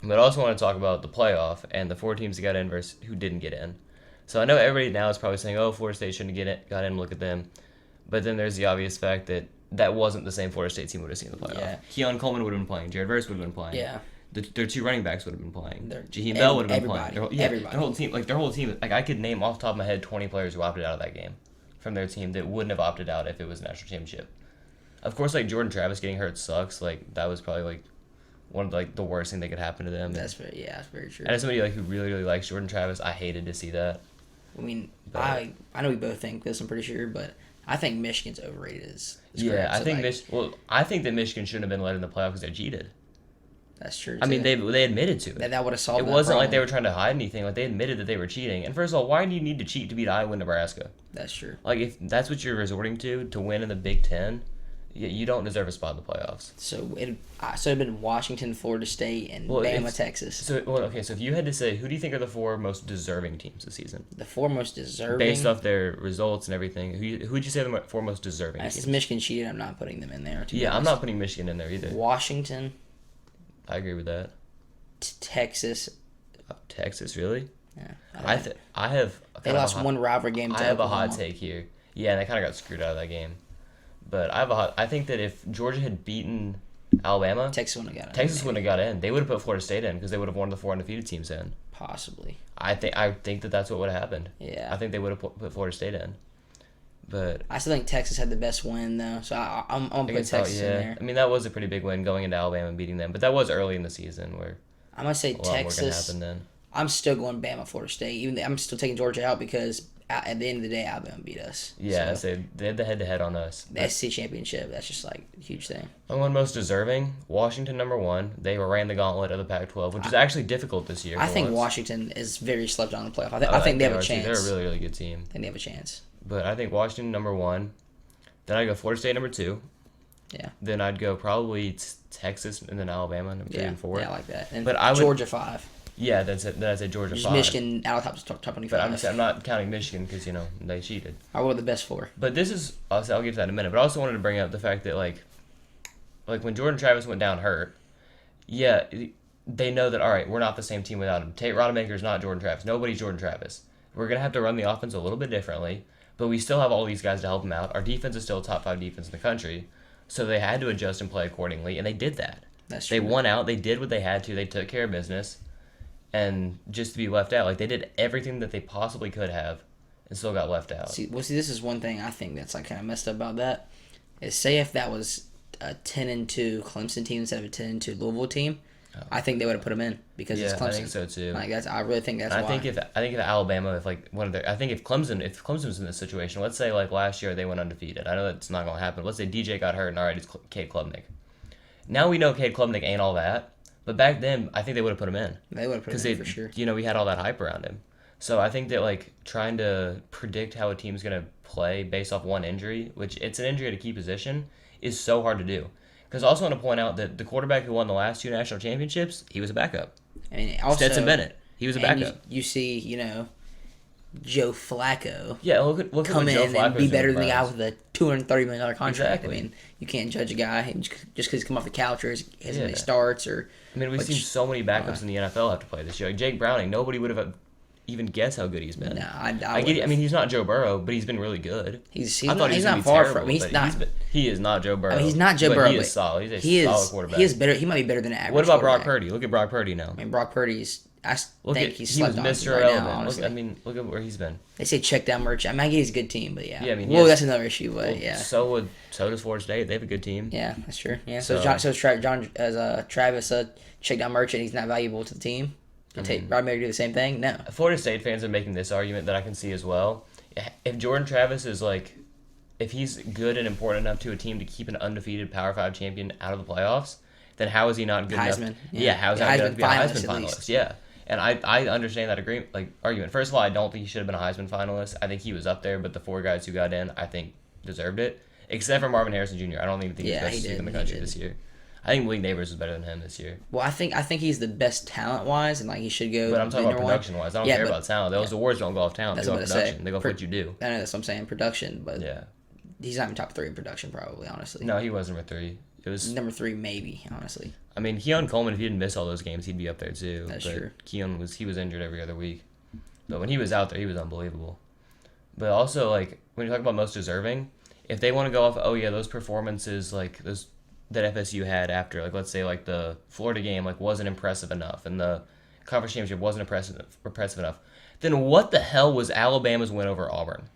But I also want to talk about the playoff and the 4 teams that got in versus who didn't get in. So I know everybody now is probably saying, "Oh, Florida State shouldn't get it, got in. Look at them." But then there's the obvious fact that that wasn't the same Florida State team would have seen in the playoff. Yeah. Keon Coleman would have been playing. Jared Verse would have been playing. Yeah. Their 2 running backs would have been playing. They're- Jaheim Bell would have been everybody. playing. Everybody. Their whole team. Like I could name off the top of my head 20 players who opted out of that game from their team that wouldn't have opted out if it was a national championship. Of course, like Jordan Travis getting hurt sucks. Like that was probably like one of like the worst thing that could happen to them. That's very true. And as somebody like who really likes Jordan Travis, I hated to see that. I mean, But- I know we both think this. I'm pretty sure, but I think Michigan's overrated. Yeah, I I think that Michigan shouldn't have been let in the playoff because they cheated. That's true. I mean, too. they admitted to it. that would have solved. It that wasn't like problem. they were trying to hide anything. Like they admitted that they were cheating. And first of all, why do you need to cheat to beat Iowa and Nebraska? That's true. Like if that's what you're resorting to win in the Big Ten, you don't deserve a spot in the playoffs. So it'd been Washington, Florida State, and Well, Bama, if- Texas. So if you had to say, who do you think are the 4 most deserving teams this season, The 4 most deserving. based off their results and everything? Who would you say are the 4 most deserving Since teams? Michigan cheated, I'm not putting them in there. To be Yeah, I'm honest. not putting Michigan in there either. Washington, I agree with that. Texas. Texas, really? Yeah, I have. they lost one rivalry game. To I have a hot Oklahoma. take here. Yeah, and they kind of got screwed out of that game. But I think that if Georgia had beaten Alabama, Texas wouldn't have got it. Texas wouldn't have got in. They would have put Florida State in because they would have won the 4 undefeated teams in. Possibly. I think that that's what would have happened. Yeah. I think they would have put Florida State in. But I still think Texas had the best win though, so I'm gonna put against Texas in yeah, there. I mean that was a pretty big win going into Alabama and beating them. But that was early in the season where I'm gonna say a lot more can Texas. happen then. I'm still going Bama, Florida State. Even though I'm still taking Georgia out because at the end of the day, Alabama beat us. Yeah, So, so they had the head-to-head on us. the SEC championship. That's just like a huge thing. The one most deserving, Washington #1. They ran the gauntlet of the Pac-12, which is actually difficult this year. I for think once. Washington is very slept on in the playoff. I think they have a are, too. chance. They're a really, really good team. I think they have a chance. But I think Washington #1. Then I'd go Florida State #2. Yeah. Then I'd go probably Texas and then Alabama #3 Yeah. and 4. Yeah, I like that. And But I would- Georgia 5. Yeah, that's it. Then I'd say Georgia Just 5. Michigan out of top 25. But I'm not counting Michigan because they cheated. I will the best 4. But this is I'll get to that in a minute. But I also wanted to bring up the fact that like when Jordan Travis went down hurt, yeah, they know that all right, we're not the same team without him. Tate Rodemaker's not Jordan Travis. Nobody's Jordan Travis. We're gonna have to run the offense a little bit differently, but we still have all these guys to help him out. Our defense is still a top 5 defense in the country, so they had to adjust and play accordingly, and they did that. That's They true. won out. They did what they had to. They took care of business, and just to be left out, like they did everything that they possibly could have, and still got left out. See, this is one thing I think that's like kind of messed up about that. Is say if that was a 10-2 Clemson team instead of a 10-2 Louisville team, I think they would have put them in because it's Yeah, Clemson. I think so too. Like I really think that's I why. think if Alabama, if like one of their, I think if Clemson was in this situation, let's say like last year they went undefeated. I know that's not gonna happen. Let's say DJ got hurt and all right, it's Cade Klubnik. Now we know Cade Klubnik ain't all that, but back then I think they would have put him in they would have put because them in for sure. we had all that hype around him. So I think that like trying to predict how a team's gonna play based off one injury, which it's an injury at a key position, is so hard to do. Because I also want to point out that the quarterback who won the last 2 national championships, he was a backup. I mean, also, Stetson Bennett, he was a and backup. You see, Joe Flacco Yeah, look at come what Joe in Flacco's and be doing better for than the guy Browns. with a $230 million contract. Exactly. I mean, you can't judge a guy just because he's come off the couch or hasn't Yeah. many starts or. I mean, we've seen so many backups in the NFL have to play this year. Like Jake Browning, nobody would have even guessed how good he's been. No, I get it. I mean, he's not Joe Burrow, but he's been really good. he's I thought not, he's gonna not be far terrible, from. He's but not. he is not Joe Burrow. I mean, he's not Joe but Burrow. He is but solid. He's a solid quarterback. He is better. He might be better than an average. What about Brock quarterback. Purdy? Look at Brock Purdy now. I mean, Brock Purdy's. I Look think at he's he was slept on Mr. right Irrelevant. now. Honestly, Look at where he's been. they say check down merch. I mean, I get he's a good team, but yeah. Yeah, I mean, well, yes. that's another issue, but yeah. So does Florida State. They have a good team. Yeah, that's true. Yeah, So- John as Travis check down merchant. He's not valuable to the team. You take Rod Mayer do the same thing. No. Florida State fans are making this argument that I can see as well. If Jordan Travis is like, if he's good and important enough to a team to keep an undefeated Power 5 champion out of the playoffs, then how is he not good Heisman, enough? yeah. How is Yeah, he not good enough to be a Heisman Heisman finalist, at least. finalist? Yeah. And I understand that argument. First of all, I don't think he should have been a Heisman finalist. I think he was up there, but the 4 guys who got in, I think, deserved it. Except for Marvin Harrison Jr. I don't even think he's the best receiver in the country this year. I think Malik Neighbors is better than him this year. Well, I think he's the best talent wise, and like he should go. But I'm talking about number one. production wise. I don't care about talent. Those awards don't go off talent. They That's go what off I say. production. They go off what you do. I know that's what I'm saying, production, but Yeah. he's not even top 3 in production, probably. Honestly, No, he was number 3. It was. number 3 maybe. Honestly, I mean, Keon Coleman, if he didn't miss all those games, he'd be up there too. That's but true. Keon was injured every other week, but when he was out there, he was unbelievable. But also, like when you talk about most deserving, if they want to go off, oh yeah, those performances like those that FSU had after, like let's say like the Florida game, like wasn't impressive enough, and the conference championship wasn't impressive enough, then what the hell was Alabama's win over Auburn?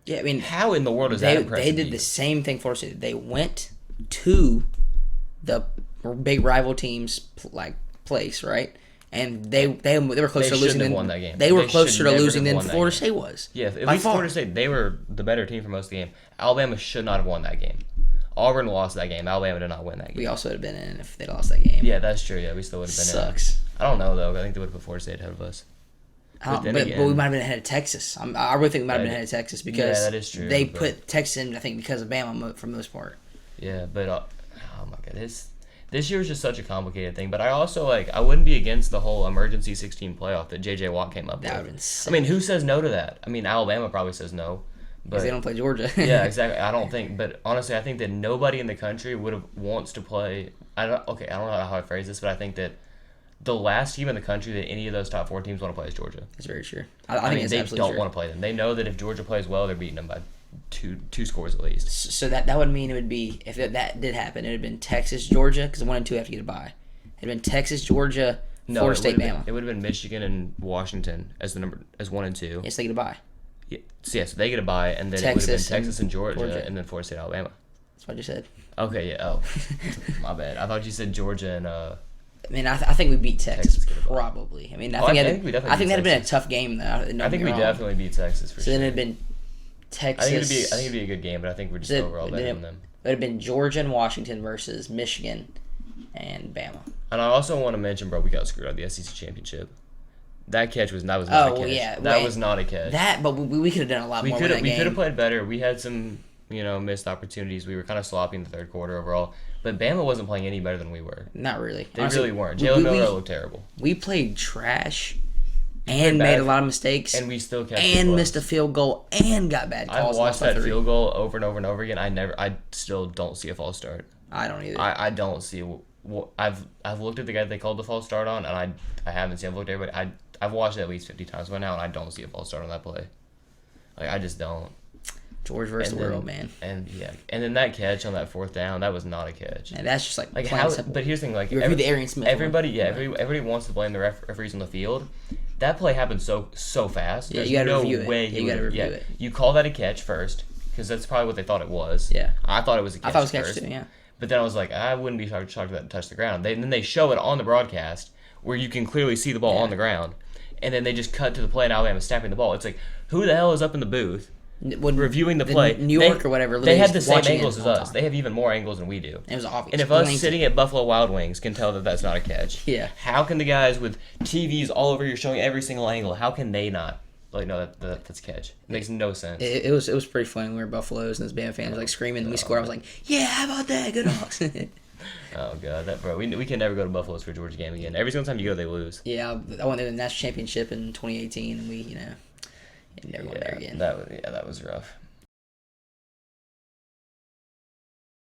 Yeah, I mean, How in the world is that impressive? They did the same thing for us. They went to the big rival team's place, right? And they were closer to losing than won that game. They were closer to never losing have than won that Florida game. State was. Yeah, at by least far. Florida State, they were the better team for most of the game. Alabama should not have won that game. Auburn lost that game. Alabama did not win that game. We also would have been in if they'd lost that game. Yeah, that's true. Yeah, we still would have been Sucks. in. I don't know, though. I think they would have put Florida State ahead of us. But we might have been ahead of Texas. I really think we might have been ahead of Texas because that is true, they but- put Texas in, I think, because of Bama for the most part. Yeah, but oh my goodness, this year was just such a complicated thing. But I also I wouldn't be against the whole emergency 16 playoff that J.J. Watt came up That would have with. been sick. I mean, who says no to that? I mean, Alabama probably says no, but Because they don't play Georgia. yeah, exactly. I don't think, but honestly, I think that nobody in the country wants to play. I don't know how I phrase this, but I think that the last team in the country that any of those top 4 teams want to play is Georgia. That's very true. I think mean, it's they absolutely don't true. want to play them. They know that if Georgia plays well, they're beating them by two scores at least. So that would mean it would be, if that did happen, it would have been Texas, Georgia, because 1 and 2 have to get a bye. It would have been Texas, Georgia, Florida State, Bama. It would have been Michigan and Washington as 1 and 2. Yes, they get a bye. Yeah, so they get a bye, and then it would have been Texas Texas and Georgia, Georgia. and then Florida State, Alabama. That's what I just said. Okay, yeah. Oh, my bad. I thought you said Georgia and I mean, I think we beat Texas, Texas get a bye. probably. I mean, I think we definitely I think beat that'd have been a Texas. tough game, though. I think we definitely beat Texas for So sure. then it'd been Texas. I think it'd be a good game, but I think we're just overall better than them. It would have been Georgia and Washington versus Michigan and Bama. And I also want to mention, bro, we got screwed out of the SEC championship. That was not a catch. Yeah, that was not a catch. But we could have done a lot more. We with that could have game. played better. We had some missed opportunities. We were kind of sloppy in the third quarter overall. But Bama wasn't playing any better than we were. Not really. They Honestly, really weren't. Jalen Miller looked terrible. We played trash and bad, made a lot of mistakes and we still kept and missed a field goal and got bad calls. I've watched that field goal over and over and over again. I still don't see a false start. I don't either. I don't see. I've looked at the guy they called the false start on, and I haven't seen. I've looked at everybody. I've watched it at least 50 times by now, and I don't see a false start on that play. I just don't. George versus the world, man. And then that catch on that 4th down, that was not a catch. And that's just like plain how? and simple. But here's the thing, You review the Arian Smith one. everybody wants to blame the referees on the field. That play happened so fast. Yeah, There's you gotta no review it. way You gotta review it. You call that a catch first, because that's probably what they thought it was. Yeah. I thought it was a catch. I thought it was a catch first. too, yeah. But then I was like, I wouldn't be shocked that it touched the ground. Then they show it on the broadcast where you can clearly see the ball on the ground. And then they just cut to the play and Alabama snapping the ball. It's like, who the hell is up in the booth reviewing the play? New York or whatever. They had the same watching it angles as the whole us. time. They have even more angles than we do. It was obvious. And if us sitting at Buffalo Wild Wings can tell that that's not a catch, Yeah. how can the guys with TVs all over you showing every single angle, how can they not no, that's a catch? It makes no sense. It was pretty funny. We were Buffaloes and those Bama fans like screaming and we scored. I was like, yeah, how about that? Good Hawks. Oh god, we can never go to Buffalo's for a Georgia game again. Every single time you go, they lose. Yeah, I went to the national championship in 2018 and we never went there again. That was rough.